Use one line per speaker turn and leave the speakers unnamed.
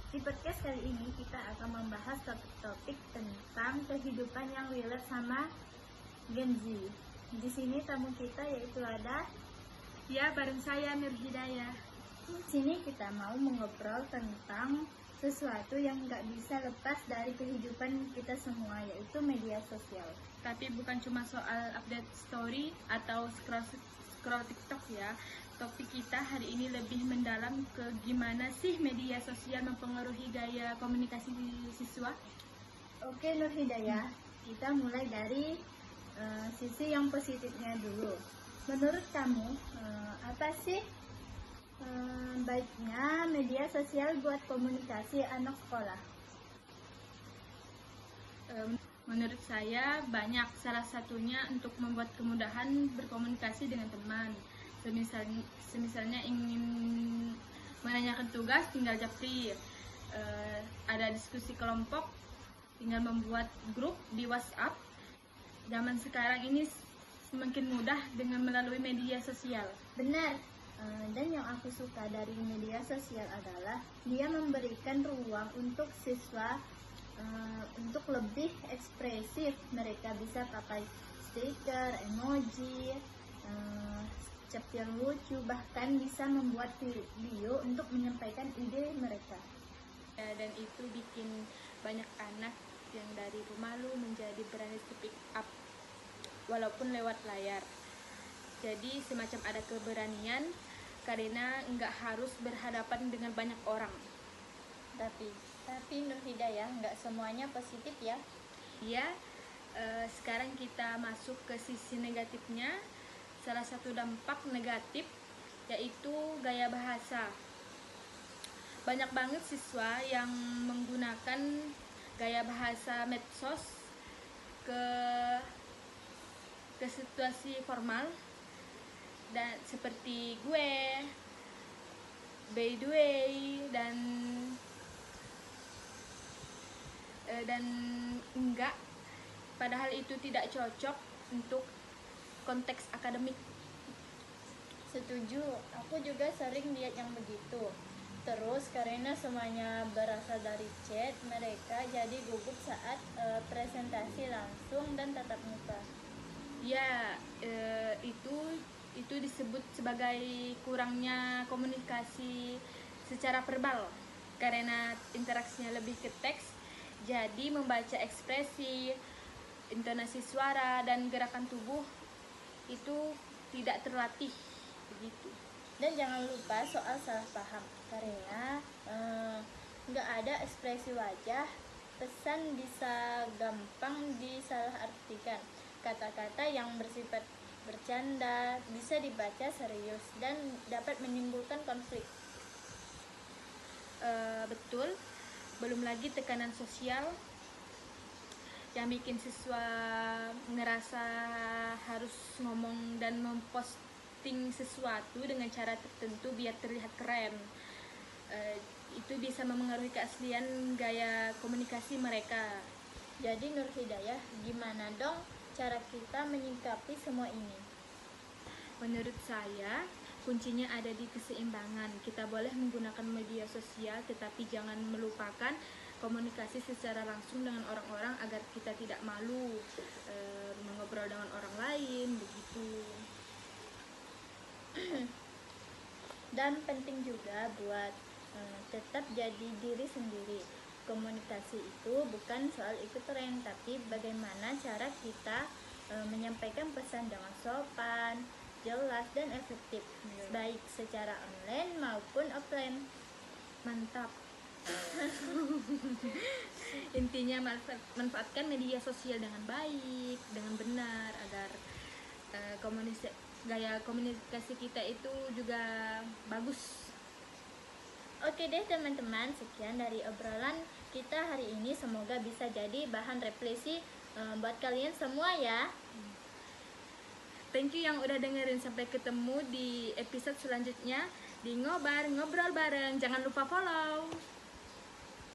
Di podcast kali ini kita akan membahas topik-topik tentang kehidupan yang relate sama Gen Z. Di sini tamu kita yaitu ada
bareng saya Nur Hidayah.
Di sini kita mau mengobrol tentang sesuatu yang nggak bisa lepas dari kehidupan kita semua, yaitu media sosial.
Tapi bukan cuma soal update story atau scroll TikTok ya. Topik kita hari ini lebih mendalam ke gimana sih media sosial mempengaruhi gaya komunikasi siswa.
Oke Nur Hidayah, kita mulai dari sisi yang positifnya dulu. Menurut kamu, apa sih baiknya media sosial buat komunikasi anak sekolah?
Menurut saya banyak, salah satunya untuk membuat kemudahan berkomunikasi dengan teman. Semisalnya ingin menanyakan tugas, tinggal japri. Ada diskusi kelompok, tinggal membuat grup di WhatsApp. Zaman sekarang ini semakin mudah dengan melalui media sosial.
Benar. Dan yang aku suka dari media sosial adalah dia memberikan ruang untuk siswa untuk lebih ekspresif. Mereka bisa pakai stiker, emoji, cap yang lucu, bahkan bisa membuat video untuk menyampaikan ide mereka.
Dan itu bikin banyak anak yang dari pemalu menjadi berani speak up walaupun lewat layar. Jadi semacam ada keberanian karena nggak harus berhadapan dengan banyak orang.
Tapi Nur Hidayah, nggak semuanya positif ya.
Ya, sekarang kita masuk ke sisi negatifnya. Salah satu dampak negatif yaitu gaya bahasa. Banyak banget siswa yang menggunakan gaya bahasa medsos ke situasi formal, dan seperti gue, by the way, dan enggak, padahal itu tidak cocok untuk konteks akademik.
Setuju, aku juga sering lihat yang begitu. Terus karena semuanya berasal dari chat, mereka jadi gugup saat presentasi langsung dan tatap muka.
Ya, itu disebut sebagai kurangnya komunikasi secara verbal karena interaksinya lebih ke teks. Jadi membaca ekspresi, intonasi suara, dan gerakan tubuh itu tidak terlatih begitu.
Dan jangan lupa soal salah paham, karena nggak ada ekspresi wajah, pesan bisa gampang disalahartikan. Kata-kata yang bersifat bercanda bisa dibaca serius dan dapat menimbulkan konflik.
Betul. Belum lagi tekanan sosial yang bikin siswa ngerasa harus ngomong dan memposting sesuatu dengan cara tertentu biar terlihat keren. Itu bisa memengaruhi keaslian gaya komunikasi mereka.
Jadi Nur Hidayah, gimana dong cara kita menyikapi semua ini?
Menurut saya, kuncinya ada di keseimbangan. Kita boleh menggunakan media sosial, tetapi jangan melupakan komunikasi secara langsung dengan orang-orang agar kita tidak malu mengobrol dengan orang lain, begitu.
Dan penting juga buat tetap jadi diri sendiri. Komunikasi itu bukan soal ikut tren, tapi bagaimana cara kita menyampaikan pesan dengan sopan, jelas, dan efektif, baik secara online maupun offline.
Mantap. Intinya manfaatkan media sosial dengan baik, dengan benar, agar gaya komunikasi kita itu juga bagus.
Oke deh teman-teman, sekian dari obrolan kita hari ini. Semoga bisa jadi bahan refleksi buat kalian semua ya.
Thank you yang udah dengerin. Sampai ketemu di episode selanjutnya di Ngobrol Bareng. Jangan lupa follow.